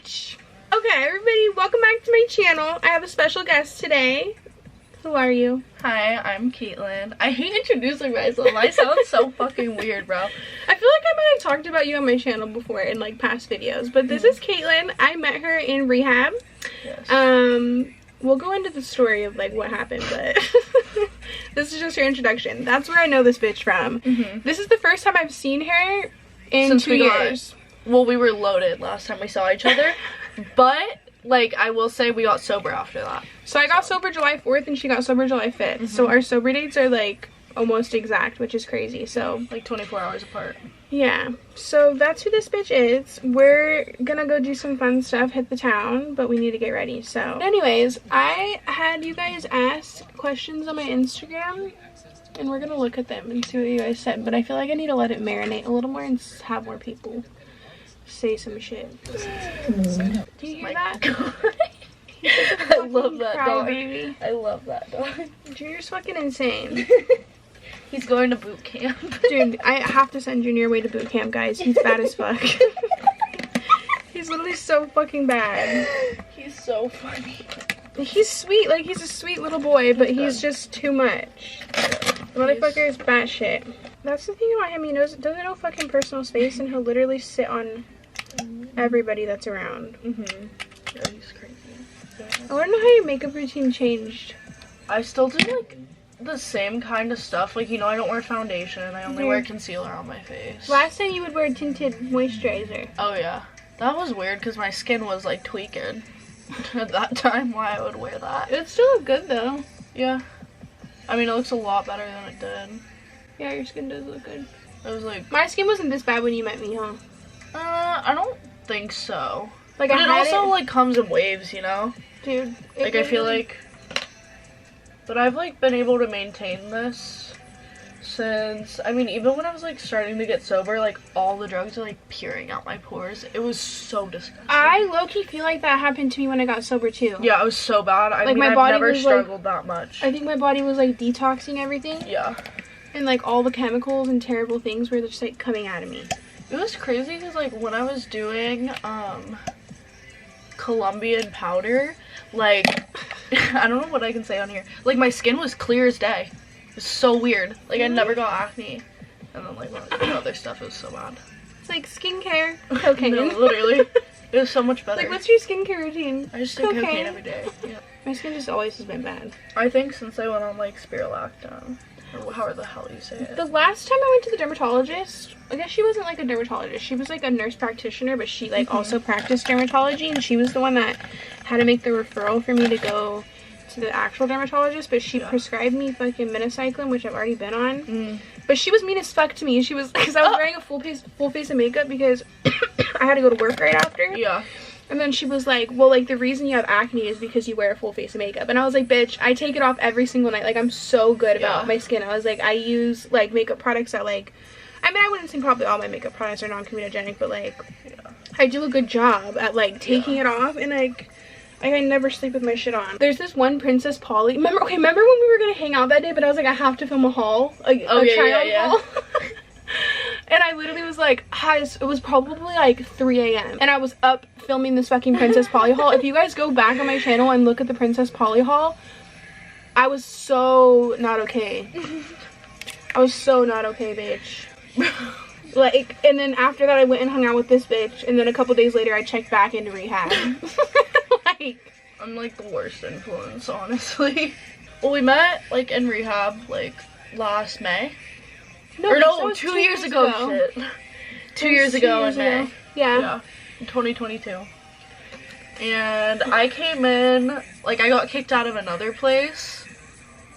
bitch. Okay, everybody, welcome back to my channel. I have a special guest today. Who are you? Hi, I'm Caitlin. I hate introducing myself. I sound so fucking weird, bro. I feel like I might have talked about you on my channel before in like past videos, but this is Caitlin. I met her in Rehab. Yes. We'll go into the story of like what happened, but this is just her introduction. That's where I know this bitch from. This is the first time I've seen her in Since 2 years. Well, we were loaded last time we saw each other, but like I will say we got sober after that. So I got sober July 4th and she got sober July 5th. So our sober dates are like almost exact, which is crazy. So like 24 hours apart. Yeah. So that's who this bitch is. We're gonna go do some fun stuff, hit the town, but we need to get ready. So anyways, I had you guys ask questions on my Instagram and we're gonna look at them and see what you guys said. But I feel like I need to let it marinate a little more and have more people say some shit. Do you hear that? I love that dog. Baby. I love that dog. Junior's fucking insane. He's going to boot camp. Dude, I have to send Junior away to boot camp, guys. He's bad as fuck. He's literally so fucking bad. He's so funny. He's sweet, like he's a sweet little boy, but he's just too much. The motherfucker is batshit. That's the thing about him, he doesn't know fucking personal space and he'll literally sit on everybody that's around. Yeah, he's crazy. I wanna know how your makeup routine changed. I still do like the same kind of stuff. Like, you know, I don't wear foundation. I only wear concealer on my face. Last time you would wear tinted moisturizer. Oh yeah. That was weird because my skin was like tweaking at that time why I would wear that. It still look good though. Yeah. I mean, it looks a lot better than it did. Yeah, your skin does look good. It was like... My skin wasn't this bad when you met me, huh? I don't think so. Like, but it also like comes in waves, you know? Dude. Like, I feel like... But I've like been able to maintain this since, I mean, even when I was like starting to get sober, like all the drugs are like peering out my pores. It was so disgusting. I low-key feel like that happened to me when I got sober too. Yeah, it was so bad. I like, mean, my body I've never was, struggled that much. I think my body was like detoxing everything. Yeah. And like all the chemicals and terrible things were just like coming out of me. It was crazy because like when I was doing Colombian powder, like I don't know what I can say on here. Like my skin was clear as day. It's so weird. Like I never got acne. And then like when I did other stuff, it was so bad. It's like skincare, cocaine. No, literally. It was so much better. Like, what's your skincare routine? I just do cocaine every day. Yeah. My skin just always has been bad. I think since I went on like spirulactone, or however the hell you say it. The last time I went to the dermatologist, I guess she wasn't like a dermatologist. She was like a nurse practitioner, but she like also practiced dermatology, and she was the one that had to make the referral for me to go to the actual dermatologist. But she prescribed me fucking minocycline, which I've already been on. But she was mean as fuck to me. She was, because I was wearing a full face of makeup because I had to go to work right after. Yeah. And then she was like, well, like, the reason you have acne is because you wear a full face of makeup. And I was like, bitch, I take it off every single night. Like, I'm so good about my skin. I was like, I use, like, makeup products that, like, I mean, I wouldn't say probably all my makeup products are non-comedogenic, but, like, I do a good job at, like, taking it off. And, like, I never sleep with my shit on. There's this one Princess Polly. Remember when we were going to hang out that day, but I was like, I have to film a haul. A try-on haul. And I literally was like, it was probably like 3 a.m. and I was up filming this fucking Princess Polly haul. If you guys go back on my channel and look at the Princess Polly haul, I was so not okay. I was so not okay, bitch. Like, and then after that I went and hung out with this bitch, and then a couple days later I checked back into rehab. Like, I'm like the worst influence, honestly. Well, we met like in rehab like last May. No, 2 years ago. Shit. 2 years ago in May. Yeah. In 2022. And I came in, like, I got kicked out of another place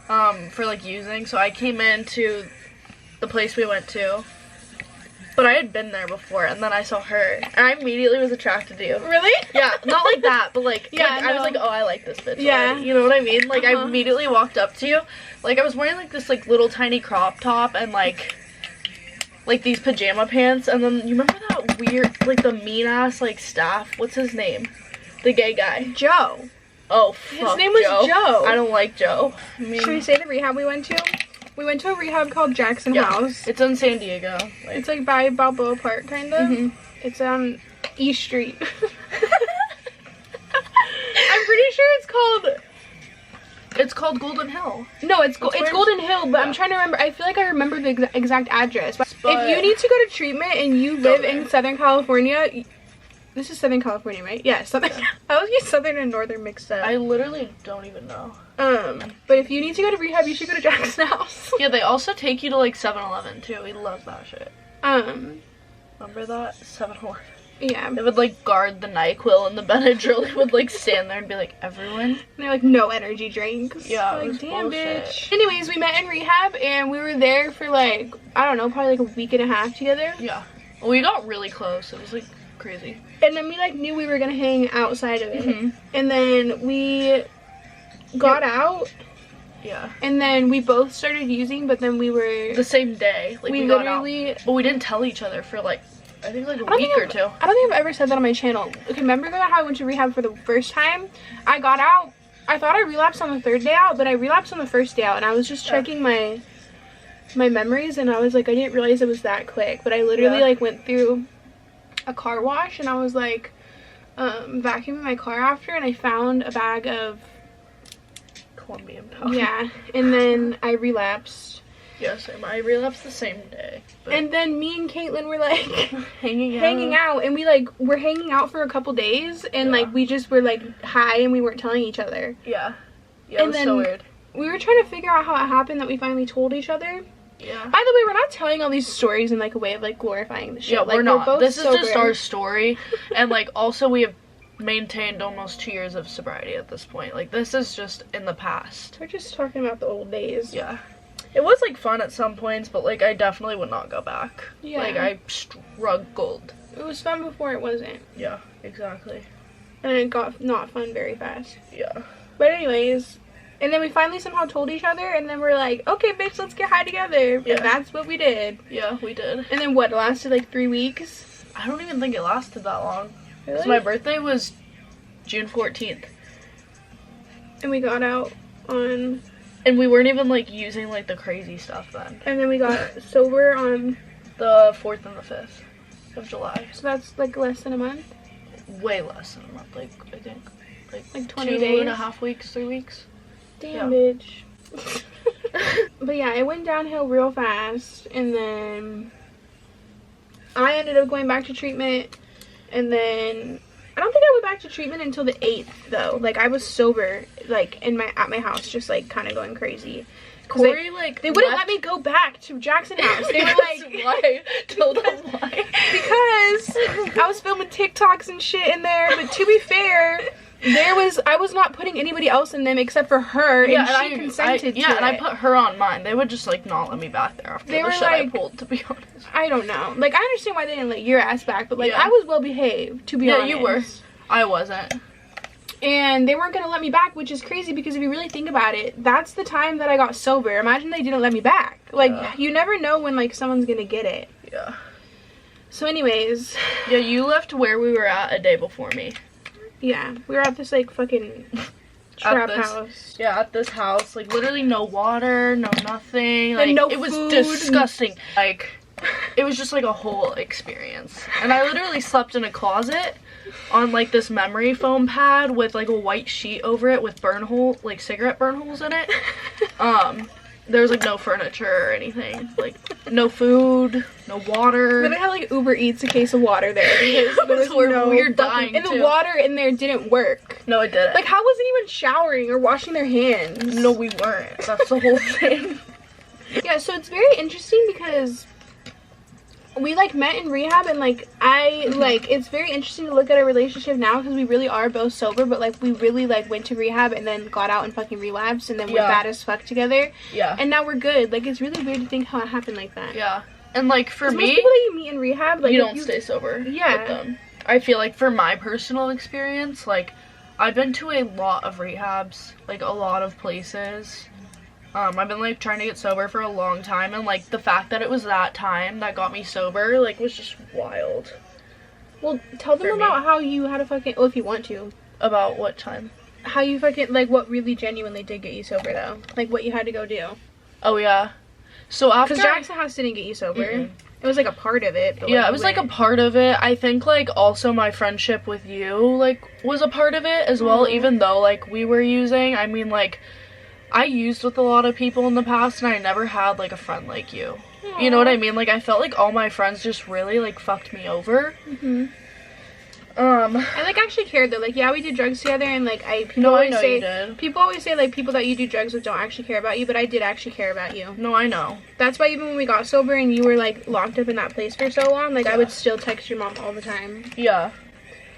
for, like, using. So I came into the place we went to. But I had been there before, and then I saw her. And I immediately was attracted to you. Really? Yeah, not like that, but, like, I was like, oh, I like this bitch. Yeah. Already. You know what I mean? Like, I immediately walked up to you. Like, I was wearing, like, this, like, little tiny crop top and, like these pajama pants, and then you remember that weird, like, the mean-ass, like, staff? What's his name? The gay guy. Joe. Oh, fuck, his name was Joe. I don't like Joe. I mean, should we say the rehab we went to? We went to a rehab called Jackson House. It's in San Diego. Like, it's like by Balboa Park, kind of. It's on East Street. It's called Golden Hill. No, it's Golden Hill, but I'm trying to remember. I feel like I remember the exact address. But if you need to go to treatment and you live in Southern California, this is Southern California, right? Yeah, Southern. Yeah. I always get Southern and Northern mixed up. I literally don't even know. But if you need to go to rehab, you should go to Jackson House. Yeah, they also take you to like 7-Eleven too. We love that shit. Remember that 7-Eleven? Yeah. They would like guard the NyQuil and the Benadryl. They would like stand there and be like, everyone. And they're like, no energy drinks. Yeah, like, damn, bullshit. bitch. Anyways, we met in rehab and we were there for like, I don't know, probably like a week and a half together. Yeah. Well, we got really close. It was like crazy. And then we like knew we were gonna hang outside of it. And then we got out. Yeah. And then we both started using, but then we were the same day. Like we literally got out, but we didn't tell each other for like I think like a week or two. I don't think I've ever said that on my channel. Okay, remember how I went to rehab for the first time? I got out. I thought I relapsed on the third day out, but I relapsed on the first day out, and I was just checking my memories, and I was like, I didn't realize it was that quick. But I literally like went through a car wash, and I was like vacuuming my car after, and I found a bag of Colombian powder. Yeah, and then I relapsed. Yes, I relapsed the same day. And then me and Caitlin were like hanging out, and we like were hanging out for a couple days, and like we just were like high, and we weren't telling each other. Yeah, it was so weird. We were trying to figure out how it happened that we finally told each other. Yeah. By the way, we're not telling all these stories in like a way of like glorifying the shit. Yeah, like, we're not. Both this is sober. just our story, and like also we have maintained almost 2 years of sobriety at this point. Like this is just in the past. We're just talking about the old days. Yeah. It was like fun at some points, but like I definitely would not go back. Yeah. Like I struggled. It was fun before it wasn't. Yeah, exactly. And it got not fun very fast. Yeah. But anyways, and then we finally somehow told each other, and then we're like, okay, bitch, let's get high together. Yeah. And that's what we did. Yeah, we did. And then what, it lasted like 3 weeks? I don't even think it lasted that long. Really? So my birthday was June 14th. And we got out on... And we weren't even, like, using, like, the crazy stuff then. And then we got sober on... the 4th and the 5th of July. So that's, like, less than a month? Way less than a month, like, I think. Like 20 days? 2.5 weeks, 3 weeks. Damn, bitch. But yeah, it went downhill real fast. And then... I ended up going back to treatment. And then... I don't think I went back to treatment until the 8th, though. Like, I was sober, like, at my house, just, like, kind of going crazy. Korie, like, they wouldn't let me go back to Jackson House. They were like... Why? Tell them why. Because I was filming TikToks and shit in there, but to be fair... I was not putting anybody else in them except for her, and she consented to it. Yeah, and I put her on mine. They would just, like, not let me back there after the shit I pulled, to be honest. I don't know. Like, I understand why they didn't let your ass back, but, like, I was well behaved, to be honest. Yeah, you were. I wasn't. And they weren't going to let me back, which is crazy because if you really think about it, that's the time that I got sober. Imagine they didn't let me back. Like, you never know when, like, someone's going to get it. Yeah. So anyways. Yeah, you left where we were at a day before me. Yeah, we were at this, like, fucking trap house. Yeah, at this house. Like, literally no water, no nothing. Like, and no it was food. disgusting. Like, it was just, like, a whole experience. And I literally slept in a closet on, like, this memory foam pad with, like, a white sheet over it with cigarette burn holes in it. There was, like, no furniture or anything. Like, no food, no water. They had, like, Uber Eats a case of water there because there was no... We were dying, and the water in there didn't work. No, it didn't. Like, how was anyone showering or washing their hands? No, we weren't. That's the whole thing. Yeah, so it's very interesting because we, like, met in rehab, and, like, it's very interesting to look at our relationship now because we really are both sober, but, like, we really, like, went to rehab and then got out and fucking relapsed, and then we're bad as fuck together. Yeah. And now we're good. Like, it's really weird to think how it happened like that. Yeah. And, like, for me... most people that you meet in rehab, like... You don't stay sober with them. I feel like for my personal experience, like, I've been to a lot of rehabs, like, a lot of places. I've been, like, trying to get sober for a long time, and, like, the fact that it was that time that got me sober, like, was just wild. Well, tell them about how you had to fucking... Oh, if you want to. About what time? How you fucking... Like, what really genuinely did get you sober, though. Like, what you had to go do. Oh, yeah. So after... Because Jackson House didn't get you sober. It was like a part of it. But, yeah, it was like a part of it. I think like also my friendship with you like was a part of it as well, even though like we were using. I mean, like I used with a lot of people in the past and I never had like a friend like you. Aww. You know what I mean? Like I felt like all my friends just really like fucked me over. I like actually cared though. Like, yeah, we did drugs together, and like people always say like people that you do drugs with don't actually care about you, but I did actually care about you. No, I know. That's why even when we got sober and you were like locked up in that place for so long, like I would still text your mom all the time. Yeah.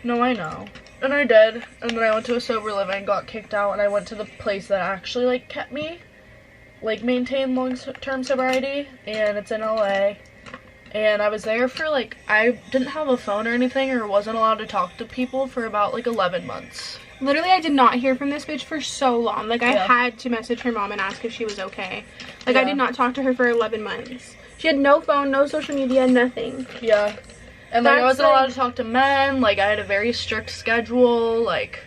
No, I know. And I did. And then I went to a sober living, got kicked out, and I went to the place that actually like kept me like maintain long-term sobriety, and it's in LA. And I was there for, like, I didn't have a phone or anything or wasn't allowed to talk to people for about, like, 11 months. Literally, I did not hear from this bitch for so long. Like, I had to message her mom and ask if she was okay. Like, I did not talk to her for 11 months. She had no phone, no social media, nothing. Yeah. And, like, I wasn't allowed to talk to men. Like, I had a very strict schedule. Like,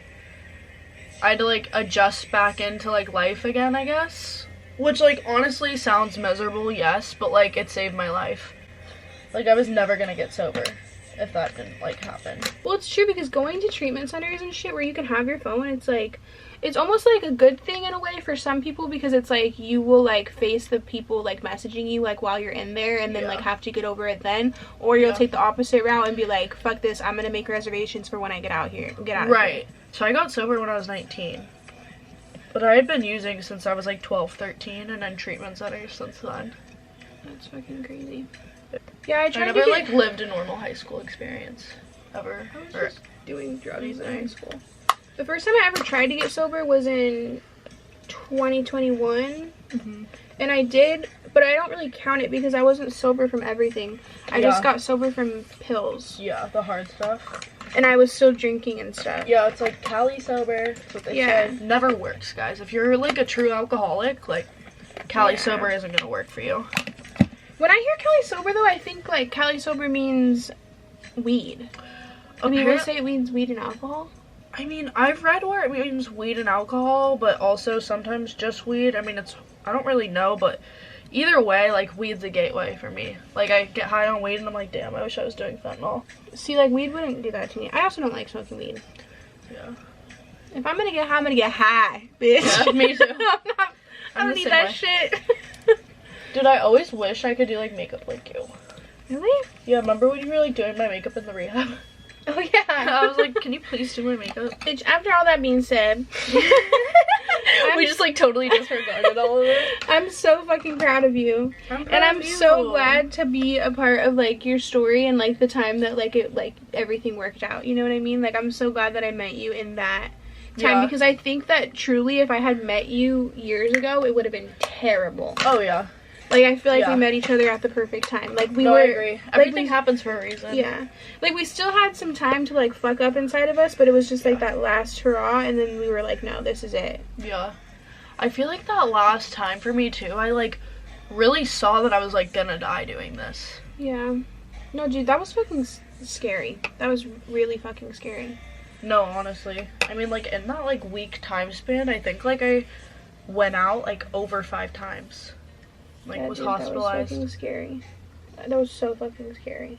I had to, like, adjust back into, like, life again, I guess. Which, like, honestly sounds miserable, yes. But, like, it saved my life. Like, I was never gonna get sober if that didn't, like, happen. Well, it's true, because going to treatment centers and shit where you can have your phone, it's, like, it's almost, like, a good thing in a way for some people, because it's, like, you will, like, face the people, like, messaging you, like, while you're in there, and then, like, have to get over it then, or you'll take the opposite route and be like, fuck this, I'm gonna make reservations for when I get out here. Right. So I got sober when I was 19. But I had been using since I was, like, 12, 13, and in treatment centers since then. That's fucking crazy. Yeah, I never like lived a normal high school experience ever. I was just doing drugs in high school. The first time I ever tried to get sober was in 2021, and I did, but I don't really count it because I wasn't sober from everything. I just got sober from pills. Yeah, the hard stuff. And I was still drinking and stuff. Yeah, it's like Cali sober. That's what they say. Never works, guys. If you're like a true alcoholic, like Cali sober isn't gonna work for you. When I hear Cali sober, though, I think, like, Cali sober means weed. I mean, would say it means weed and alcohol? I mean, I've read where it means weed and alcohol, but also sometimes just weed. I mean, I don't really know, but either way, like, weed's a gateway for me. Like, I get high on weed, and I'm like, damn, I wish I was doing fentanyl. See, like, weed wouldn't do that to me. I also don't like smoking weed. Yeah. If I'm gonna get high, I'm gonna get high, bitch. Yeah, me too. I don't need that shit. Dude, I always wish I could do, like, makeup like you. Really? Yeah, remember when you were, like, doing my makeup in the rehab? Oh, yeah. I was like, can you please do my makeup? Bitch, after all that being said... we just, like, totally disregarded all of it. I'm so fucking proud of you. I'm so glad to be a part of, like, your story and, like, the time that, like, everything worked out. You know what I mean? Like, I'm so glad that I met you in that time, because I think that truly if I had met you years ago, it would have been terrible. Oh, yeah. Like, I feel like we met each other at the perfect time. Like, I agree. Everything happens for a reason. Yeah. Like, we still had some time to, like, fuck up inside of us, but it was just, like, that last hurrah, and then we were like, no, this is it. Yeah. I feel like that last time for me, too, I, like, really saw that I was, like, gonna die doing this. Yeah. No, dude, that was fucking scary. That was really fucking scary. No, honestly. I mean, like, in that, like, week time span, I think, like, I went out, like, over 5 times. Like, was hospitalized. That was fucking scary. That was so fucking scary.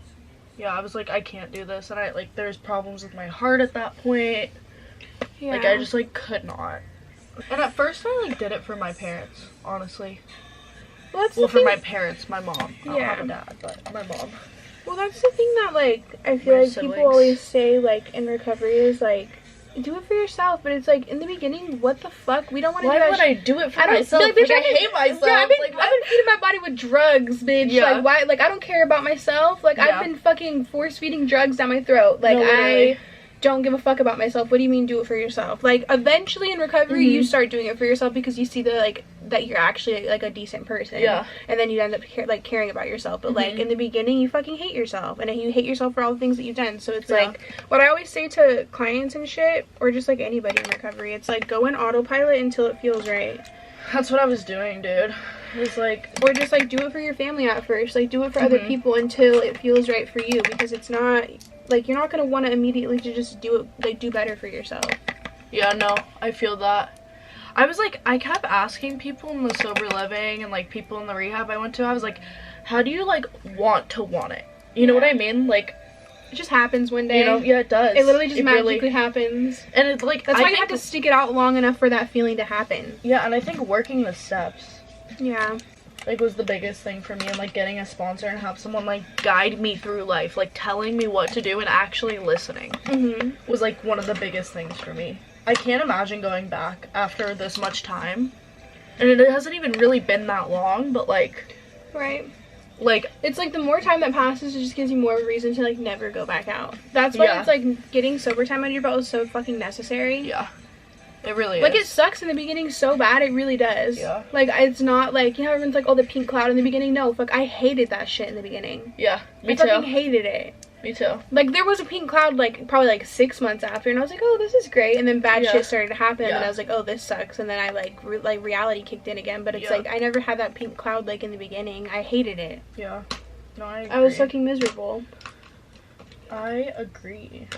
Yeah, I was like, I can't do this. And like, there's problems with my heart at that point. Yeah. Like, I just, like, could not. And at first, I, like, did it for my parents, honestly. Well, for my parents, my mom. I don't have a dad, but my mom. Well, that's the thing that, like, I feel like people always say, like, in recovery is, like, do it for yourself, but it's like, in the beginning, what the fuck? We don't want to do that. Why would I do it for myself? Like, bitch, I hate myself. Yeah, I've been feeding my body with drugs, bitch. Yeah. Like, why? Like, I don't care about myself. Like, I've been fucking force-feeding drugs down my throat. Like, I don't give a fuck about myself. What do you mean do it for yourself? Like, eventually in recovery, you start doing it for yourself because you see that you're actually, like, a decent person. Yeah. And then you end up, caring about yourself. But, like, in the beginning, you fucking hate yourself. And you hate yourself for all the things that you've done. So it's, like, what I always say to clients and shit, or just, like, anybody in recovery, it's, like, go in autopilot until it feels right. That's what I was doing, dude. It was, like... Or just, like, do it for your family at first. Like, do it for other people until it feels right for you. Because it's not... Like, you're not going to want to immediately to just do it, like, do better for yourself. Yeah, no, I feel that. I was, like, I kept asking people in the sober living and, like, people in the rehab I went to, I was, like, how do you, like, want it? You know what I mean? Like, it just happens one day. You know? Yeah, it does. It literally just magically happens. And it's, like, that's why you have to stick it out long enough for that feeling to happen. Yeah, and I think working the steps. Yeah. Like, was the biggest thing for me, and, like, getting a sponsor and have someone, like, guide me through life, like, telling me what to do and actually listening was, like, one of the biggest things for me. I can't imagine going back after this much time, and it hasn't even really been that long, but, like... Right. Like... It's, like, the more time that passes, it just gives you more reason to, like, never go back out. That's why it's, like, getting sober time under your belt is so fucking necessary. Yeah. It really is. Like, it sucks in the beginning so bad, it really does. Yeah. Like, it's not, like, you know, everyone's like, oh, the pink cloud in the beginning. No, fuck, I hated that shit in the beginning. Yeah, me too. I fucking hated it. Me too. Like, there was a pink cloud, like, probably, like, 6 months after, and I was like, oh, this is great, and then bad shit started to happen, and I was like, oh, this sucks, and then I, like, reality kicked in again, but it's like, I never had that pink cloud, like, in the beginning. I hated it. Yeah. No, I agree. I was fucking miserable. I agree.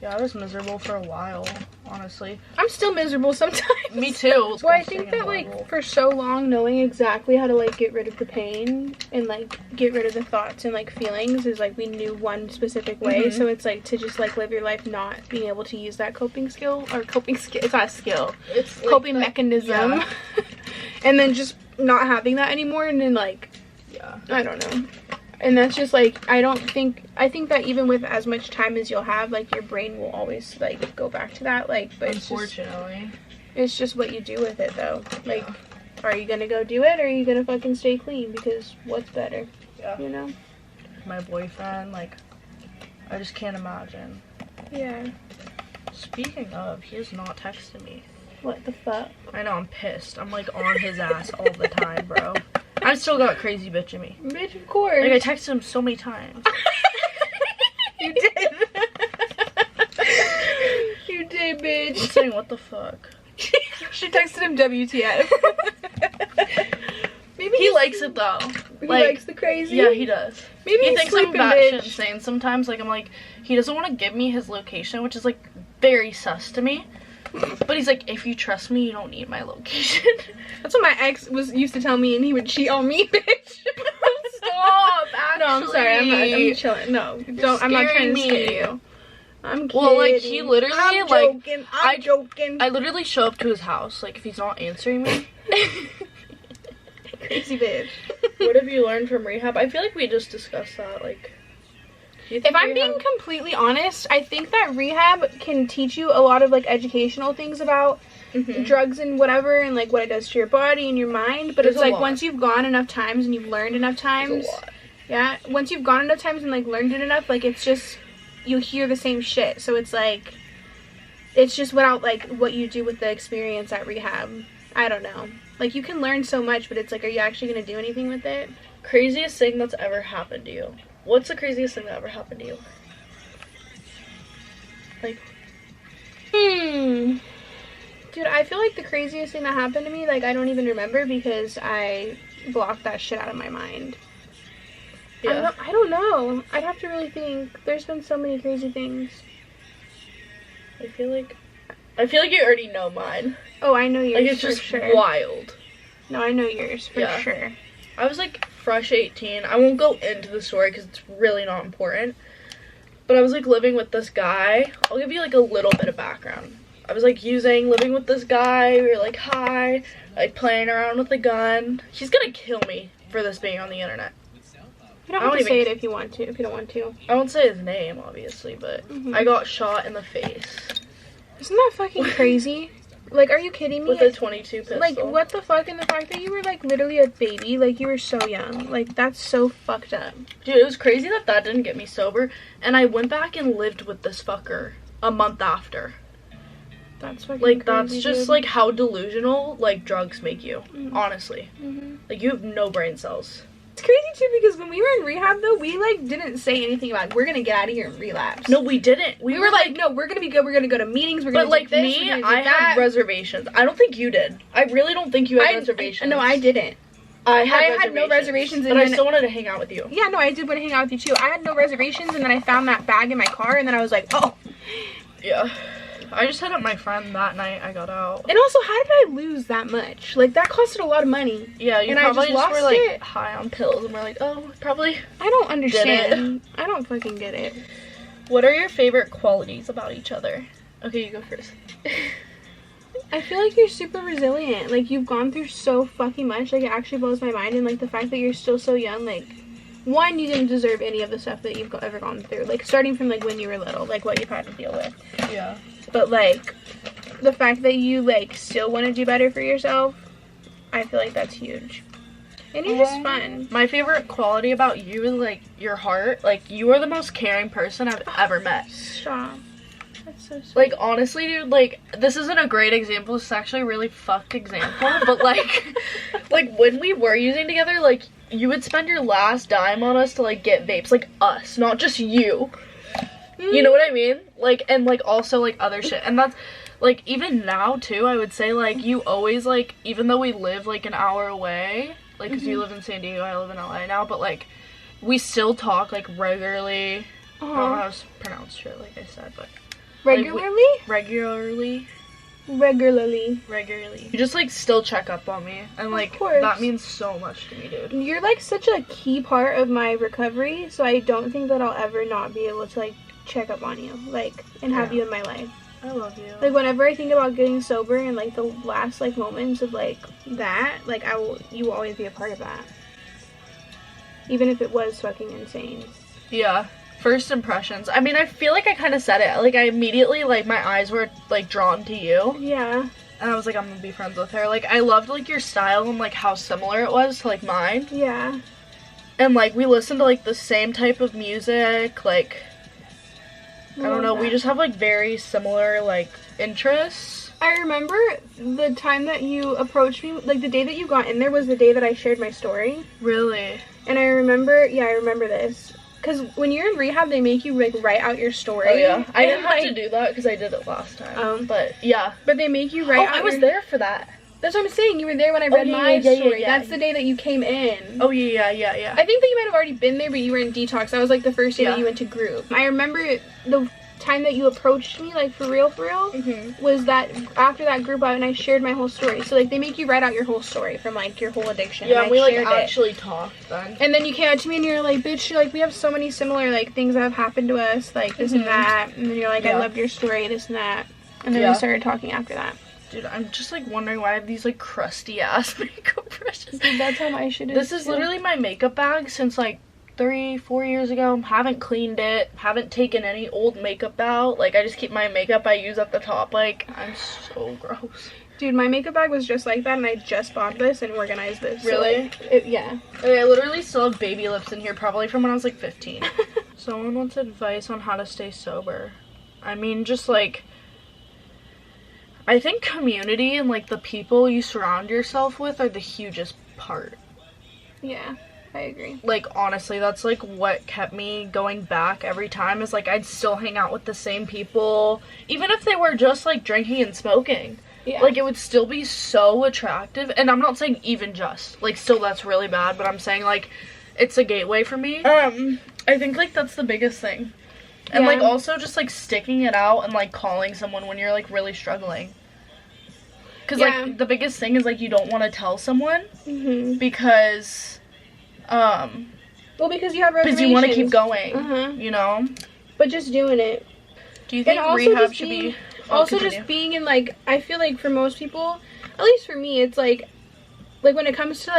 Yeah, I was miserable for a while, honestly. I'm still miserable sometimes. Me too. Well, I think that, like, for so long, knowing exactly how to, like, get rid of the pain and, like, get rid of the thoughts and, like, feelings is, like, we knew one specific way. So it's, like, to just, like, live your life not being able to use that coping skill. Or coping skill. It's not a skill. It's like coping mechanism. Yeah. And then just not having that anymore. And then, like, I don't know. And that's just, like, I think that even with as much time as you'll have, like, your brain will always, like, go back to that, like, but unfortunately. It's just what you do with it, though. Like, are you gonna go do it, or are you gonna fucking stay clean? Because what's better? Yeah. You know? My boyfriend, like, I just can't imagine. Yeah. Speaking of, he has not texted me. What the fuck? I know, I'm pissed. I'm, like, on his ass all the time, bro. I still got crazy bitch in me. Bitch, of course. Like, I texted him so many times. You did. You did, bitch. I'm saying, what the fuck? She texted him WTF. Maybe he likes it, though. He likes the crazy? Yeah, he does. Maybe he he's thinks sleeping, I'm batshit bitch. insane sometimes. Like, I'm like, he doesn't want to give me his location, which is, like, very sus to me. But he's like, if you trust me, you don't need my location. That's what my ex used to tell me, and he would cheat on me, bitch. Stop, actually. No, I'm sorry. I'm chilling. No, don't. I'm not trying to scare you. I'm kidding. Well, like, he literally, I'm joking. I'm joking. I literally show up to his house, like, if he's not answering me. Crazy bitch. What have you learned from Rehab? I feel like we just discussed that, like... If I'm being completely honest, I think that Rehab can teach you a lot of, like, educational things about drugs and whatever, and, like, what it does to your body and your mind, but it's, like, once you've gone enough times and you've learned enough times, once you've gone enough times and, like, learned it enough, like, it's just, you hear the same shit, so it's, like, it's just without, like, what you do with the experience at Rehab. I don't know. Like, you can learn so much, but it's, like, are you actually gonna do anything with it? Craziest thing that's ever happened to you? What's the craziest thing that ever happened to you? Like, dude, I feel like the craziest thing that happened to me, like, I don't even remember because I blocked that shit out of my mind. Yeah. I don't know. I'd have to really think. There's been so many crazy things. I feel like you already know mine. Oh, I know yours. Like, it's just wild. No, I know yours for sure. I was, like, fresh 18. I won't go into the story because it's really not important. But I was, like, living with this guy. I'll give you, like, a little bit of background. I was, like, living with this guy. We were, like, high, like, playing around with a gun. He's gonna kill me for this being on the internet. You don't have to say it if you want to, if you don't want to. I won't say his name, obviously, but I got shot in the face. Isn't that fucking crazy? Like, are you kidding me? With a .22 pistol. Like, what the fuck? And the fact that you were, like, literally a baby. Like, you were so young. Like, that's so fucked up. Dude, it was crazy that didn't get me sober. And I went back and lived with this fucker a month after. That's fucking like, crazy, that's just, dude. like, how delusional, like, drugs make you. Honestly. Like, you have no brain cells. It's crazy, too, because when we were in rehab, though, we, like, didn't say anything about, we're gonna get out of here and relapse. No, we didn't. We were like, no, we're gonna be good, we're gonna go to meetings, we're gonna do this, me, I had reservations. I don't think you did. I really don't think you had reservations. No, I didn't. I had no reservations. But I still wanted to hang out with you. Yeah, no, I did want to hang out with you, too. I had no reservations, and then I found that bag in my car, and then I was like, oh. Yeah. I just hit up my friend that night I got out. And also, how did I lose that much? Like, that costed a lot of money. Yeah, you and probably I just were like it. high on pills and we're like, oh, probably. I don't understand. I don't fucking get it. What are your favorite qualities about each other? Okay, you go first. I feel like you're super resilient. Like, you've gone through so fucking much. Like, it actually blows my mind. And, like, the fact that you're still so young, like, one, you didn't deserve any of the stuff that you've ever gone through. Like, starting from, like, when you were little. Like, what you've had to deal with. Yeah. But, like, the fact that you, like, still want to do better for yourself, I feel like that's huge. And you're just fun. My favorite quality about you is, like, your heart. Like, you are the most caring person I've ever met. Stop. That's so sweet. Like, honestly, dude, like, this isn't a great example. This is actually a really fucked example. But, like, like, when we were using together, like, you would spend your last dime on us to, like, get vapes. Like, us, not just you. You know what I mean? Like, and, like, also, like, other shit. And that's, like, even now, too, I would say, like, you always, like, even though we live, like, an hour away, like, because you live in San Diego, I live in LA now, but, like, we still talk, like, regularly. I don't know how to pronounce shit, like I said, but... Regularly? Like, regularly. You just, like, still check up on me. And, like, that means so much to me, dude. You're, like, such a key part of my recovery, so I don't think that I'll ever not be able to, like, check up on you, like, and have you in my life. I love you. Like, whenever I think about getting sober and, like, the last, like, moments of, like, that, like, you will always be a part of that. Even if it was fucking insane. Yeah. First impressions. I mean, I feel like I kind of said it. Like, I immediately, like, my eyes were, like, drawn to you. Yeah. And I was like, I'm gonna be friends with her. Like, I loved, like, your style and, like, how similar it was to, like, mine. Yeah. And, like, we listened to, like, the same type of music. Like, I don't know. We just have, like, very similar, like, interests. I remember the time that you approached me, like, the day that you got in there was the day that I shared my story. Really? And I remember this. Because when you're in rehab, they make you, like, write out your story. Oh, yeah. I didn't have to do that because I did it last time. But, yeah. But they make you write out I was there for that. That's what I'm saying. You were there when I read my story. Yeah. That's the day that you came in. Oh, yeah. I think that you might have already been there, but you were in detox. That was, like, the first day that you went to group. I remember the time that you approached me, like, for real, was that after that group out and I shared my whole story. So, like, they make you write out your whole story from, like, your whole addiction. Yeah, and we, like, actually talked then. And then you came out to me and you're like, bitch, like, we have so many similar, like, things that have happened to us, like, this and that. And then you're like, I loved your story, this and that. And then we started talking after that. Dude, I'm just, like, wondering why I have these, like, crusty-ass makeup brushes. Dude, that's how my shit is, This is literally my makeup bag since, like, 3-4 years ago. Haven't cleaned it. Haven't taken any old makeup out. Like, I just keep my makeup I use at the top. Like, I'm so gross. Dude, my makeup bag was just like that, and I just bought this and organized this. Really? So, like, yeah. Okay, I literally still have baby lips in here, probably from when I was, like, 15. Someone wants advice on how to stay sober. I mean, just, like, I think community and, like, the people you surround yourself with are the hugest part. Yeah. I agree. Like, honestly, that's, like, what kept me going back every time is, like, I'd still hang out with the same people. Even if they were just, like, drinking and smoking. Yeah. Like, it would still be so attractive. And I'm not saying even just. Like, still that's really bad. But I'm saying, like, it's a gateway for me. I think, like, that's the biggest thing. And, like, also just, like, sticking it out and, like, calling someone when you're, like, really struggling. Because, like, the biggest thing is, like, you don't want to tell someone. Because... well, because you have reservations. Because you want to keep going, you know? But just doing it. Do you think rehab should be... Also just being in, like, I feel like for most people, at least for me, it's, like when it comes to,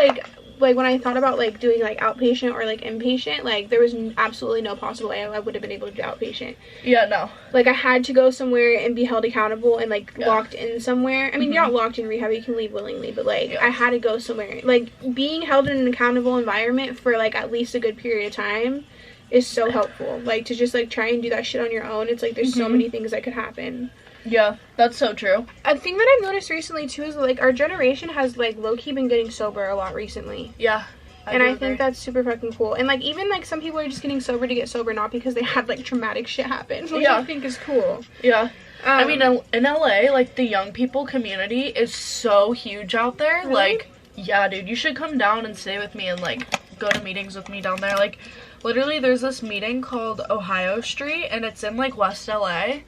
like when I thought about, like, doing, like, outpatient or, like, inpatient, like, there was absolutely no possible way I would have been able to do outpatient. Yeah, no. Like, I had to go somewhere and be held accountable and, like, locked in somewhere. I mean, you're not locked in rehab, you can leave willingly, but, like, I had to go somewhere. Like, being held in an accountable environment for, like, at least a good period of time is so helpful. Like, to just, like, try and do that shit on your own, it's, like, there's so many things that could happen. Yeah, that's so true. A thing that I've noticed recently, too, is, like, our generation has, like, low-key been getting sober a lot recently. Yeah. I think that's super fucking cool. And, like, even, like, some people are just getting sober to get sober, not because they had, like, traumatic shit happen, which I think is cool. Yeah. I mean, in LA, like, the young people community is so huge out there. Really? Like, yeah, dude, you should come down and stay with me and, like, go to meetings with me down there. Like, literally, there's this meeting called Ohio Street, and it's in, like, West LA.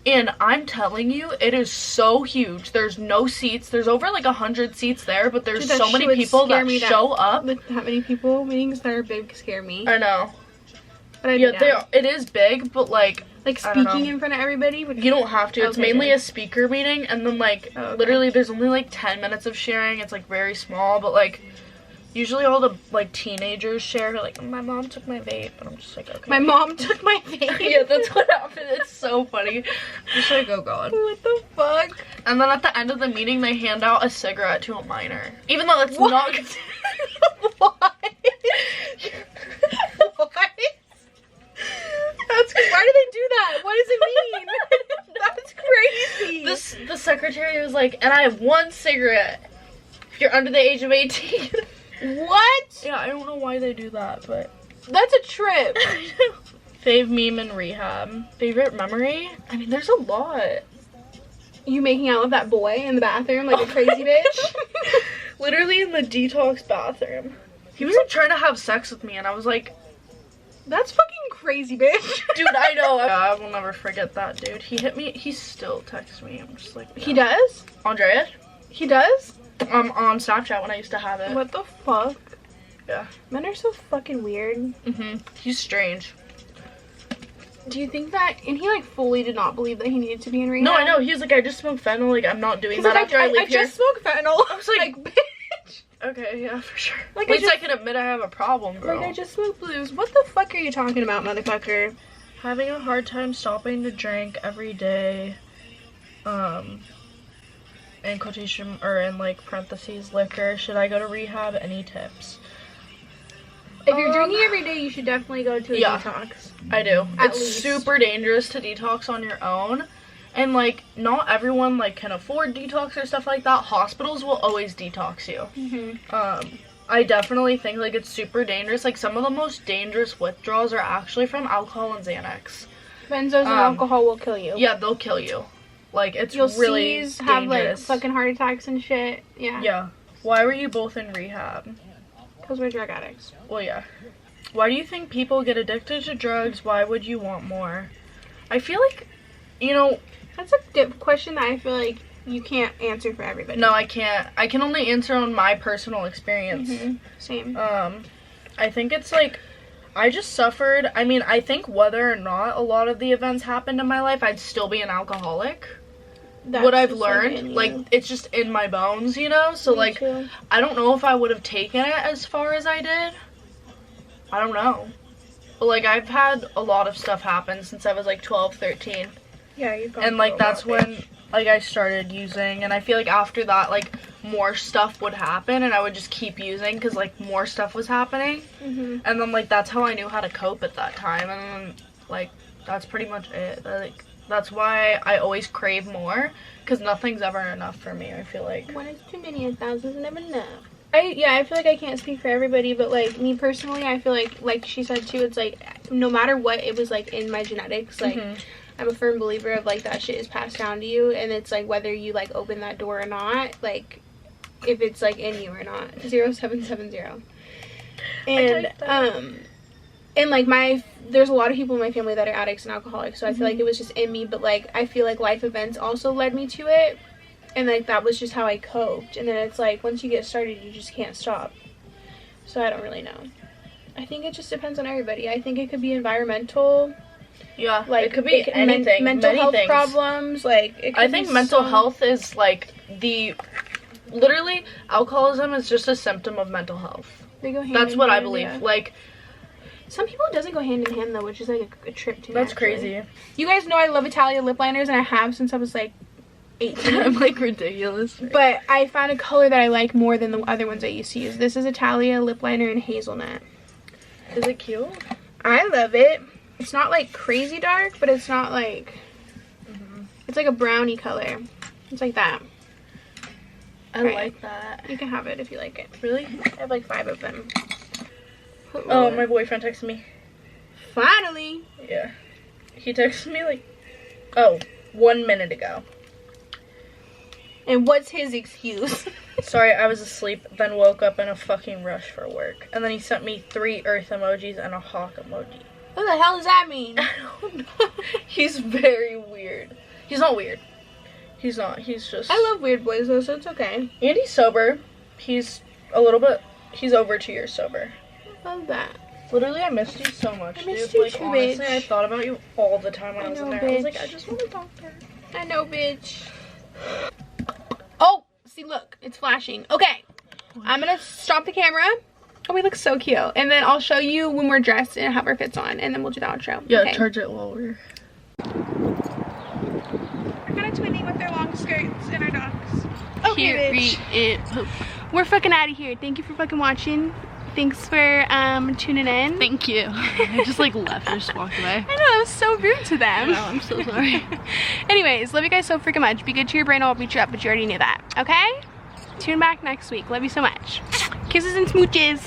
And I'm telling you, it is so huge. There's no seats. There's over like 100 seats there, but there's so many people that show up. That many people meetings that are big scare me. I know. But it is big, but like speaking in front of everybody. You don't have to. It's mainly a speaker meeting, and then like literally there's only like 10 minutes of sharing. It's like very small, but like usually all the like teenagers share. Like, my mom took my vape, and I'm just like, okay. My mom took my vape. Yeah, that's what happened. It's so funny. I'm just like, oh god. What the fuck? And then at the end of the meeting, they hand out a cigarette to a minor, even though that's not. Why? Why? Why do they do that? What does it mean? That's crazy. The secretary was like, and I have one cigarette if you're under the age of 18. What? Yeah, I don't know why they do that, but that's a trip. Fave meme in rehab. Favorite memory? I mean, there's a lot. You making out with that boy in the bathroom like a crazy bitch? Literally in the detox bathroom. He was like trying to have sex with me, and I was like, that's fucking crazy, bitch. Dude, I know. I will never forget that, dude. He hit me. He still texts me. I'm just like, no. He does? Andreas? He does? On Snapchat when I used to have it. What the fuck? Yeah. Men are so fucking weird. He's strange. Do you think that, and he like fully did not believe that he needed to be in rehab? No, I know. He was like, I just smoked fentanyl. Like, I'm not doing that like, after I leave here. I just smoked fentanyl. I was like bitch. Okay, yeah, for sure. Like, at least I can admit I have a problem, girl. Like, I just smoked blues. What the fuck are you talking about, motherfucker? Having a hard time stopping to drink every day. In quotation, or in like parentheses, liquor. Should I go to rehab? Any tips? If you're drinking every day, you should definitely go to a detox. I do. It's super dangerous to detox on your own. And like, not everyone like can afford detox or stuff like that. Hospitals will always detox you. I definitely think like it's super dangerous. Like, some of the most dangerous withdrawals are actually from alcohol and Xanax. Benzos and alcohol will kill you. Yeah, they'll kill you. Like, it's You'll really dangerous. Have like fucking heart attacks and shit. Yeah. Yeah. Why were you both in rehab? Because we're drug addicts. Well, yeah. Why do you think people get addicted to drugs? Why would you want more? I feel like, you know, that's a question that I feel like you can't answer for everybody. No, I can't. I can only answer on my personal experience. Same. I think it's like, I just suffered. I mean, I think whether or not a lot of the events happened in my life, I'd still be an alcoholic. That's what I've learned, like, it's just in my bones, you know? So, like, too. I don't know if I would have taken it as far as I did. I don't know. But, like, I've had a lot of stuff happen since I was, like, 12, 13. Yeah, you've gone and, like, that's when, like, I started using. And I feel like after that, like, more stuff would happen. And I would just keep using because, like, more stuff was happening. And then, like, that's how I knew how to cope at that time. And then, like, that's pretty much it. Like, that's why I always crave more, because nothing's ever enough for me, I feel like. One is too many, 1,000 is never enough. I feel like I can't speak for everybody, but, like, me personally, I feel like she said, too, it's, like, no matter what, it was, like, in my genetics, like, I'm a firm believer of, like, that shit is passed down to you, and it's, like, whether you, like, open that door or not, like, if it's, like, in you or not. 0770. And, like, there's a lot of people in my family that are addicts and alcoholics, so I feel like it was just in me, but, like, I feel like life events also led me to it, and, like, that was just how I coped, and then it's, like, once you get started, you just can't stop, so I don't really know. I think it just depends on everybody. I think it could be environmental. Yeah, like, it could be anything. Mental health problems, like, it could I think mental health is, like, literally, alcoholism is just a symptom of mental health. They go hand That's in what hand, I believe. Yeah. Like, some people it doesn't go hand in hand though, which is like a trip to me. That's crazy. You guys know I love Italia lip liners, and I have since I was like 18. I'm like ridiculous. Right? But I found a color that I like more than the other ones I used to use. This is Italia lip liner in hazelnut. Is it cute? I love it. It's not like crazy dark, but it's not like it's like a brownie color. It's like that. I like that. You can have it if you like it. Really? I have like 5 of them. Oh, my boyfriend texted me. Finally. Yeah. He texted me like, 1 minute ago. And what's his excuse? Sorry, I was asleep, then woke up in a fucking rush for work. And then he sent me 3 earth emojis and a hawk emoji. What the hell does that mean? I don't know. He's very weird. He's not weird. He's not. He's just... I love weird boys though, so it's okay. And he's sober. He's a little bit... He's over 2 years sober. I love that. Literally, I missed you so much, I missed dude. you like, too, honestly, bitch. I thought about you all the time when I was in there. Bitch. I was like, I just want to talk to her. I know, bitch. Oh, see, look. It's flashing. Okay. I'm going to stop the camera. Oh, we look so cute. And then I'll show you when we're dressed and have our fits on. And then we'll do the outro. Yeah, okay. charge it while we're... We're kind of twinning with their long skirts and our dogs. Okay, bitch. We're fucking out of here. Thank you for fucking watching. Thanks for tuning in. Thank you. I just like left or just walked away. I know, that was so rude to them. No, I'm so sorry. Anyways, love you guys so freaking much. Be good to your brain, I'll beat you up, but you already knew that. Okay? Tune back next week. Love you so much. Kisses and smooches.